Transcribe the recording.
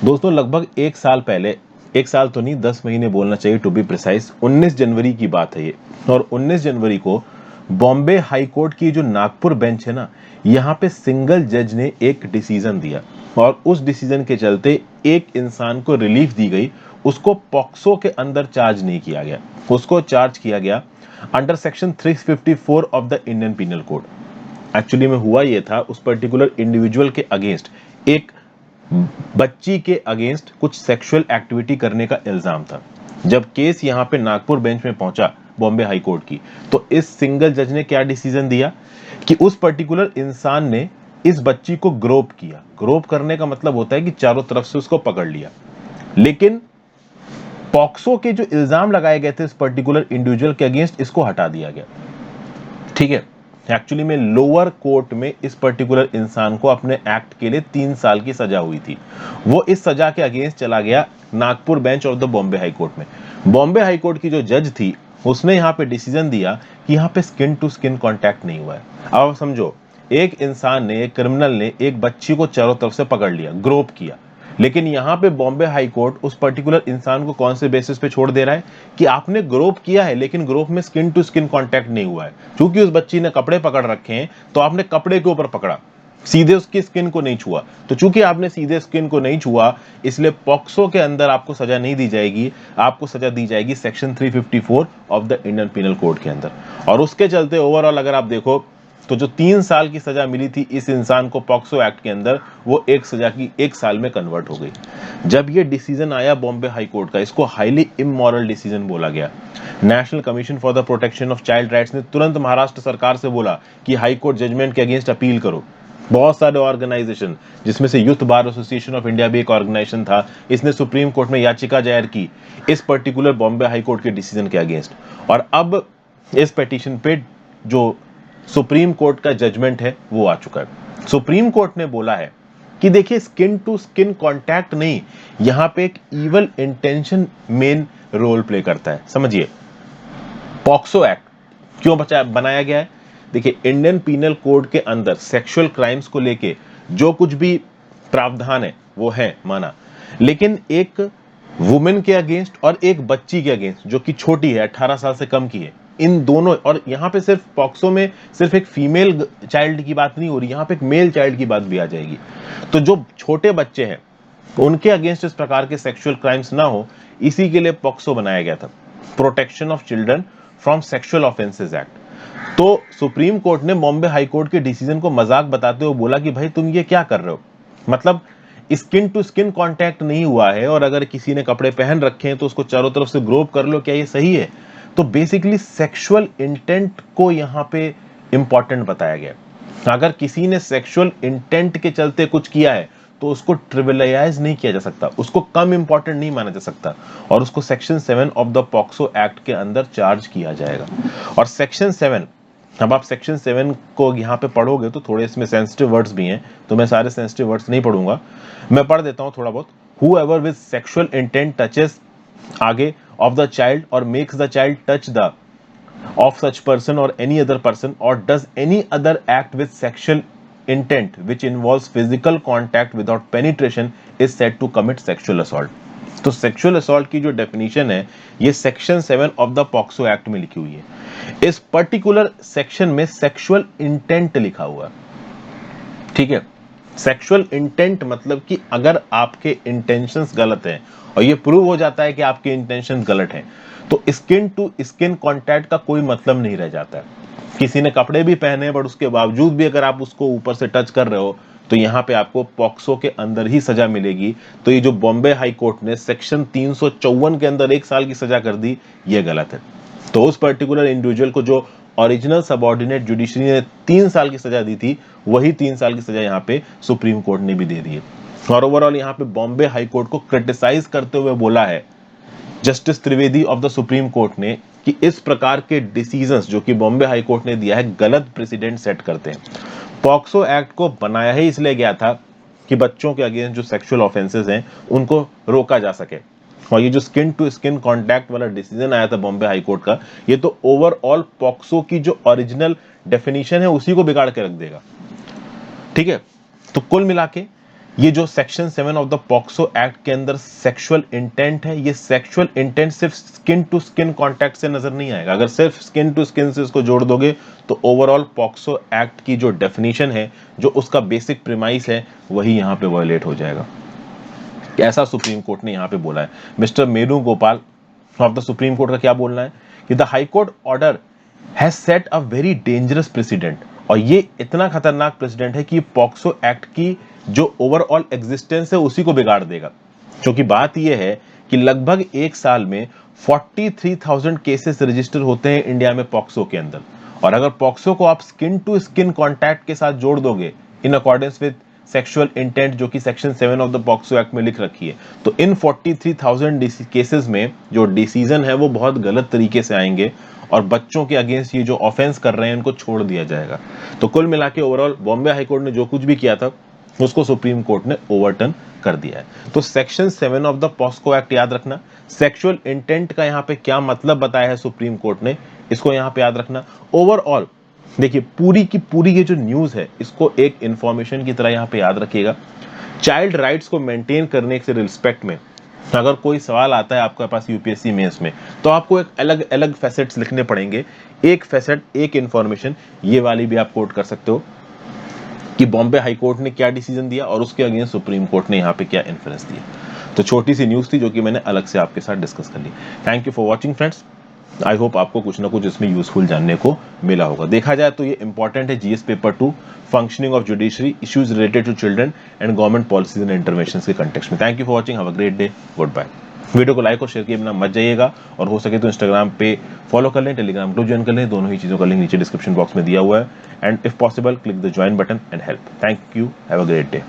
दोस्तों लगभग एक साल पहले, एक साल तो नहीं 10 महीने बोलना चाहिए टू बी प्रिसाइज, 19 जनवरी की बात है ये। और 19 जनवरी को बॉम्बे हाई कोर्ट की जो नागपुर बेंच है ना, यहाँ पे सिंगल जज ने एक डिसीजन दिया और उस डिसीजन के चलते एक इंसान को रिलीफ दी गई। उसको पॉक्सो के अंदर चार्ज नहीं किया गया, उसको चार्ज किया गया under section 354 of the Indian penal code. Actually में हुआ ये था, उस पर्टिकुलर इंडिविजुअल के अगेंस्ट, एक बच्ची के अगेंस्ट कुछ सेक्सुअल एक्टिविटी करने का इल्जाम था। जब केस यहाँ पे नागपुर बेंच में पहुंचा बॉम्बे हाई कोर्ट की, तो इस सिंगल जज ने क्या डिसीजन दिया कि उस पर्टिकुलर इंसान ने इस बच्ची को ग्रोप किया। ग्रोप करने का मतलब होता है कि चारों तरफ से उसको पकड़ लिया, लेकिन पॉक्सो के जो इल्जाम लगाए गए थे इस पर्टिकुलर इंडिविजुअल के अगेंस्ट, इसको हटा दिया गया। ठीक है, एक्चुअली में लोअर कोर्ट में इस पर्टिकुलर इंसान को अपने एक्ट के लिए 3 साल की सजा हुई थी। वो इस सजा के अगेंस्ट चला गया Nagpur bench of the Bombay high court में। बॉम्बे हाई कोर्ट की जो जज थी, उसने यहाँ पे डिसीजन दिया कि यहाँ पे स्किन टू स्किन कांटेक्ट नहीं हुआ है। अब आप समझो, एक इंसान ने, एक क्रिमिनल ने एक बच्ची को चारों तरफ से पकड़ लिया, ग्रोप किया, लेकिन यहां पे बॉम्बे हाई कोर्ट उस पर्टिकुलर इंसान को कौन से बेसिस पे छोड़ दे रहा है कि आपने ग्रोप किया है लेकिन ग्रोप में स्किन टू स्किन कांटेक्ट नहीं हुआ है। क्योंकि उस बच्ची ने कपड़े पकड़ रखे हैं, तो आपने कपड़े के ऊपर पकड़ा, सीधे उसकी स्किन को नहीं छुआ। तो चूंकि आपने सीधे स्किन को नहीं छुआ, इसलिए पॉक्सो के अंदर आपको सजा नहीं दी जाएगी, आपको सजा दी जाएगी section 354 of the Indian penal code के अंदर। और उसके चलते ओवरऑल अगर आप देखो तो जो 3 साल की सजा मिली थी इस इंसान को पॉक्सो एक्ट के अंदर, वो एक सजा की 1 साल में कन्वर्ट हो गई। जब ये डिसीजन आया बॉम्बे हाई कोर्ट का, इसको हाईली इमोरल डिसीजन बोला गया। National commission for the protection of child rights ने तुरंत महाराष्ट्र सरकार से बोला कि हाई कोर्ट जजमेंट के अगेंस्ट अपील करो। बहुत सारे ऑर्गेनाइजेशन, जिसमें से youth bar association of India भी एक ऑर्गेनाइजेशन था, इसने सुप्रीम कोर्ट में याचिका दायर की इस पर्टिकुलर बॉम्बे हाई कोर्ट के डिसीजन के अगेंस्ट। और अब इस पिटीशन पे जो सुप्रीम कोर्ट का जजमेंट है वो आ चुका है। सुप्रीम कोर्ट ने बोला है कि देखिए, स्किन टू स्किन कांटेक्ट नहीं, यहां पे एक evil intention main role play करता है। समझिए, पॉक्सो एक्ट क्यों बनाया गया है। देखिए, इंडियन पीनल कोड के अंदर सेक्सुअल क्राइम्स को लेके जो कुछ भी प्रावधान है वो है माना, लेकिन एक वुमेन के अगेंस्ट और एक बच्ची के अगेंस्ट जो कि छोटी है, 18 साल से कम की है, इन दोनों, और यहां पे सिर्फ पॉक्सो में सिर्फ एक फीमेल चाइल्ड की बात नहीं हो रही, यहां पे एक मेल चाइल्ड की बात भी आ जाएगी। तो जो छोटे बच्चे हैं उनके अगेंस्ट इस प्रकार के सेक्सुअल क्राइम्स ना हो, इसी के लिए पॉक्सो बनाया गया था, protection of children from sexual offences act. तो सुप्रीम कोर्ट ने बॉम्बे हाई कोर्ट के डिसीजन को मजाक बताते हुए बोला कि भाई तुम ये क्या कर रहे हो, मतलब स्किन टू स्किन कांटेक्ट नहीं हुआ है और अगर किसी ने कपड़े पहन रखे हैं तो उसको चारों तरफ से ग्रोप कर लो, क्या ये सही है। तो बेसिकली सेक्सुअल इंटेंट को यहां पे इंपॉर्टेंट बताया गया। अगर किसी ने सेक्सुअल इंटेंट के चलते कुछ किया है तो उसको ट्रिविलाइज नहीं किया जा सकता, उसको कम इंपॉर्टेंट नहीं माना जा सकता, और उसको section 7 of the POCSO act के अंदर चार्ज किया जाएगा। और सेक्शन 7, अब आप सेक्शन 7 को यहाँ पे पढ़ोगे तो थोड़े इसमें सेंसिटिव वर्ड्स भी हैं, तो मैं सारे सेंसिटिव वर्ड्स नहीं पढ़ूंगा, मैं पढ़ देता हूँ थोड़ा बहुत। Whoever with sexual intent touches आगे of the child or makes the child touch the of such person or any other person or does any other act with sexual intent which involves physical contact without penetration is said to commit sexual assault। तो sexual assault की जो definition है ये section 7 of the POCSO act में लिखी हुई है। इस पर्टिकुलर सेक्शन में सेक्सुअल इंटेंट लिखा हुआ है। ठीक है, सेक्सुअल इंटेंट मतलब कि अगर आपके इंटेंशंस गलत हैं और ये प्रूव हो जाता है कि आपके इंटेंशंस गलत हैं, तो स्किन टू स्किन कांटेक्ट का कोई मतलब नहीं रह जाता है। किसी ने कपड़े भी पहने बट उसके बावजूद भी अगर आप उसको ऊपर से टच कर रहे हो तो यहां पे आपको पॉक्सो के अंदर ही सजा मिलेगी। तो ये जो बॉम्बे हाई कोर्ट ने सेक्शन 354 के अंदर 1 साल की सजा कर दी, ये गलत है। तो उस पर्टिकुलर इंडिविजुअल को जो ओरिजिनल सबऑर्डिनेट जुडिशरी ने 3 साल की सजा दी थी, वही 3 साल की सजा यहाँ पे सुप्रीम कोर्ट ने भी दे दी है। और ओवरऑल यहाँ पे बॉम्बे हाई कोर्ट को क्रिटिसाइज करते हुए बोला है justice Trivedi of the supreme court ने कि इस प्रकार के डिसीजंस जो कि बॉम्बे हाई कोर्ट ने दिया है गलत प्रेसिडेंट सेट करते हैं। पॉक्सो एक्ट को बनाया ही इसलिए गया था कि बच्चों के अगेंस्ट जो सेक्सुअल ऑफेंसेस हैं उनको रोका जा सके। और ये जो स्किन टू स्किन कांटेक्ट वाला डिसीजन आया था बॉम्बे हाई कोर्ट का, ये तो ओवरऑल पॉक्सो की जो ओरिजिनल डेफिनेशन है उसी को बिगाड़ के रख देगा। ठीक है, तो कुल मिला के ये जो section 7 of the POCSO act के अंदर सेक्सुअल इंटेंट है, ये सेक्सुअल इंटेंट सिर्फ स्किन टू स्किन कांटेक्ट से नजर नहीं आएगा। अगर सिर्फ स्किन टू स्किन से इसको जोड़ दोगे तो ओवरऑल पॉक्सो एक्ट की जो डेफिनेशन है, जो उसका बेसिक प्रीमाइस है, वही यहां पे वायलेट हो जाएगा। ऐसा सुप्रीम कोर्ट ने यहां पे बोला है। Mister menu Gopal of the supreme court का क्या बोलना है कि the high court order has set a very dangerous president, और ये इतना खतरनाक प्रेसिडेंट है कि पॉक्सो एक्ट की जो ओवरऑल एग्जिस्टेंस है उसी को बिगाड़ देगा। क्योंकि बात यह है कि लगभग एक साल में 43,000 केसेस रजिस्टर होते हैं इंडिया में पॉक्सो के अंदर, और अगर पॉक्सो को आप स्किन टू स्किन कॉन्टैक्ट के साथ जोड़ दोगे in accordance with sexual intent, जो कि section 7 of the POCSO act में लिख रखी है, तो इन 43,000 केसेस में जो डिसीजन है वो बहुत गलत तरीके से आएंगे, और बच्चों के अगेंस्ट ये जो ऑफेंस कर रहे हैं उनको छोड़ दिया जाएगा। तो कुल मिला के ओवरऑल बॉम्बे हाई कोर्ट ने जो कुछ भी किया था उसको सुप्रीम कोर्ट ने ओवरटर्न कर दिया है। तो section 7 of the POCSO act याद रखना, सेक्सुअल इंटेंट का यहाँ पे क्या मतलब बताया है सुप्रीम कोर्ट ने, इसको यहाँ पे याद रखना। ओवरऑल देखिए पूरी की पूरी ये जो न्यूज है इसको एक इंफॉर्मेशन की तरह यहाँ पे याद रखिएगा। चाइल्ड राइट्स को मेंटेन करने के रिस्पेक्ट में अगर कोई सवाल आता है आपके पास यूपीएससी मेंस में, तो आपको एक अलग अलग फैसेट्स लिखने पड़ेंगे। एक फैसेट, एक इंफॉर्मेशन, ये वाली भी आप कोट कर सकते हो कि बॉम्बे हाई कोर्ट ने क्या डिसीजन दिया और उसके अगेंस्ट सुप्रीम कोर्ट ने यहाँ पे क्या इन्फ्लुएंस दिया। तो छोटी सी न्यूज थी जो कि मैंने अलग से आपके साथ डिस्कस कर ली। Thank you for watching friends. I hope आपको कुछ ना कुछ इसमें यूजफुल जानने को मिला होगा। देखा जाए तो ये इंपॉर्टेंट है GS paper 2 functioning of judiciary issues related to children and government policies and interventions के कंटेक्स्ट में। Thank you for watching, have a great day, good bye. Video को लाइक और शेयर किए बिना मत जाइएगा, और हो सके तो इंस्टाग्राम पे फॉलो कर लें, टेलीग्राम ग्रुप ज्वाइन कर लें, दोनों ही चीजों का लिंक नीचे डिस्क्रिप्शन बॉक्स में दिया हुआ है। And if possible click the join button and help. Thank you, have a great day.